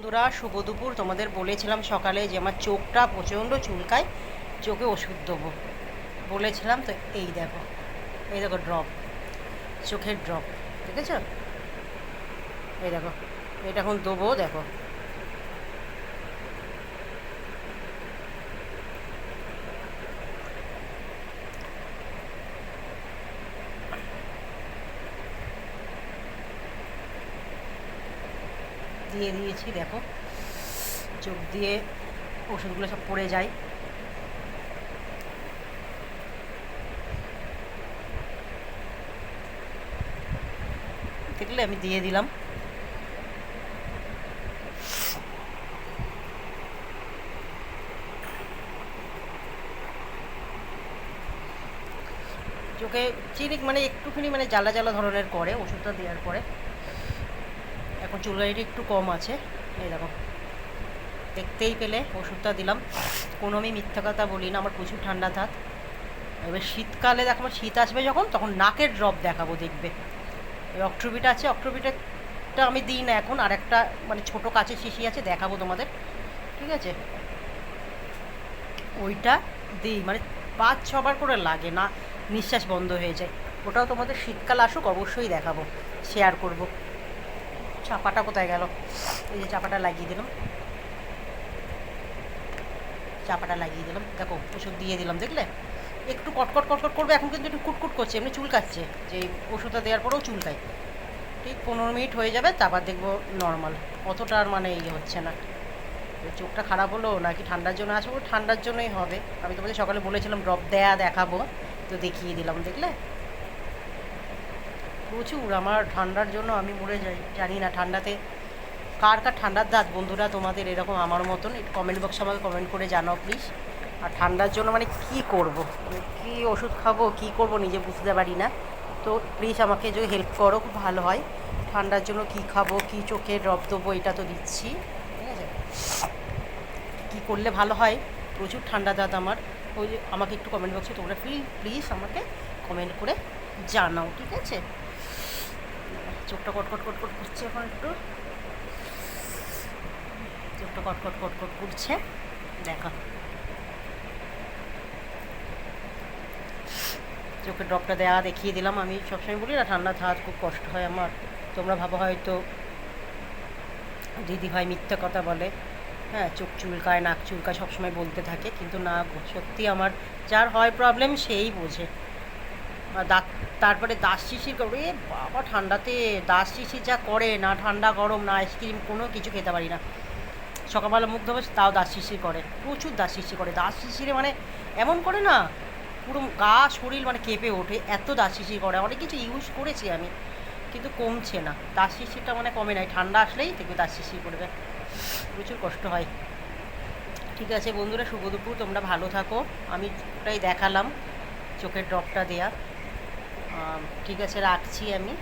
বন্ধুরা শুভ দুপুর। তোমাদের বলেছিলাম সকালে যে আমার চোখটা প্রচণ্ড চুলকায়, চোখে ওষুধ দেবো বলেছিলাম। তো এই দেখো ড্রপ, চোখের ড্রপ, ঠিক আছে? এই দেখো, এটা এখন দেবো। দেখো দিয়ে দিয়েছি, দেখো চোখ দিয়ে ওষুধগুলো সব পড়ে যায়। দেখলে আমি দিয়ে দিলাম। চোখে চিনি মানে একটুখানি মানে জ্বালা জ্বালা ধরনের করে ওষুধটা দেওয়ার পরে। এখন চুলকানিটা একটু কম আছে। এই দেখো, দেখতেই পেলে ওষুধটা দিলাম। কোনো আমি মিথ্যা কথা বলি না, আমার প্রচুর ঠান্ডা ধাত। এবার শীতকালে দেখো, আমার শীত আসবে যখন, তখন নাকের ড্রপ দেখাবো, দেখবে। এই অক্টোবিটা আছে, অক্টোবিটাটা আমি দিই না এখন। আর একটা মানে ছোটো কাচের শিশি আছে, দেখাবো তোমাদের, ঠিক আছে? ওইটা দিই, মানে 5-6 বার করে লাগে না, নিঃশ্বাস বন্ধ হয়ে যায়। ওটাও তোমাদের শীতকাল আসুক অবশ্যই দেখাবো, শেয়ার করব। চাপাটা কোথায় গেল? এই যে চাপাটা লাগিয়ে দিলাম, চাপাটা লাগিয়ে দিলাম। দেখো ওষুধ দিয়ে দিলাম, দেখলে? একটু কটকট কটকট করবে এখন, কিন্তু একটু কুটকুট করছে, এমনি চুলকাচ্ছে। যে ওষুধটা দেওয়ার পরেও চুলকায়। ঠিক 15 মিনিট হয়ে যাবে, তারপর দেখবো নর্মাল। অতটা আর মানে ইয়ে হচ্ছে না। চোখটা খারাপ হলো নাকি ঠান্ডার জন্য আসবো? ঠান্ডার জন্যই হবে। আমি তোমাদের সকালে বলেছিলাম ড্রপ দেখাবো, তো দেখিয়ে দিলাম, দেখলে? প্রচুর আমার ঠান্ডার জন্য আমি মরে যাই। জানি না ঠান্ডাতে কার কার ঠান্ডার দাঁত বন্ধুরা, তোমাদের এরকম আমার মতন একটু কমেন্ট বক্সে আমাকে কমেন্ট করে জানাও প্লিজ। আর ঠান্ডার জন্য মানে কী করব, মানে কী ওষুধ খাবো, কী করব নিজে বুঝতে পারি না। তো প্লিজ আমাকে যদি হেল্প করো খুব ভালো হয়। ঠান্ডার জন্য কী খাবো, কী চোখে ড্রপ দেবো, এটা তো দিচ্ছি, ঠিক আছে? কী করলে ভালো হয়? প্রচুর ঠান্ডা দাঁত আমার। ওই যে আমাকে একটু কমেন্ট বক্সে তোমরা প্লিজ আমাকে কমেন্ট করে জানাও, ঠিক আছে? চোখটা কটকট কটকট করছে এখন একটু, চোখটা কটকট কটকট করছে, দেখা। চোখের ড্রপটা দেখিয়ে দিলাম। আমি সবসময় বলি না, ঠান্ডা হাত খুব কষ্ট হয় আমার। তোমরা ভাবো হয়তো দিদি ভাই মিথ্যা কথা বলে, হ্যাঁ চোখ চুলকায় নাক চুলকায় সবসময় বলতে থাকে, কিন্তু না গো, সত্যি আমার যার হয় প্রবলেম সেই বোঝে। আর তারপরে দাঁত শিশির করে বাবা, ঠান্ডাতে দাঁত শিশির যা করে না, ঠান্ডা গরম না আইসক্রিম কোনো কিছু খেতে পারি না। সকালবেলা মুখ ধোবো তাও দাঁত শিরশির করে, প্রচুর দাঁত শিরশির করে। দাঁত শিরশিরে মানে এমন করে না, পুরো গা শরীর মানে কেঁপে ওঠে, এত দাঁত শিরশির করে। অনেক কিছু ইউজ করেছি আমি, কিন্তু কমছে না। দাঁত শিরশিরটা মানে কমে নাই, ঠান্ডা আসলেই দেখবে দাঁত শিরশির করবে, প্রচুর কষ্ট হয়। ঠিক আছে বন্ধুরা, শুভ দুপুর, তোমরা ভালো থাকো। আমি ওটাই দেখালাম, চোখের ড্রপটা দেয়া। ঠিক আছে, রাখছি আমি।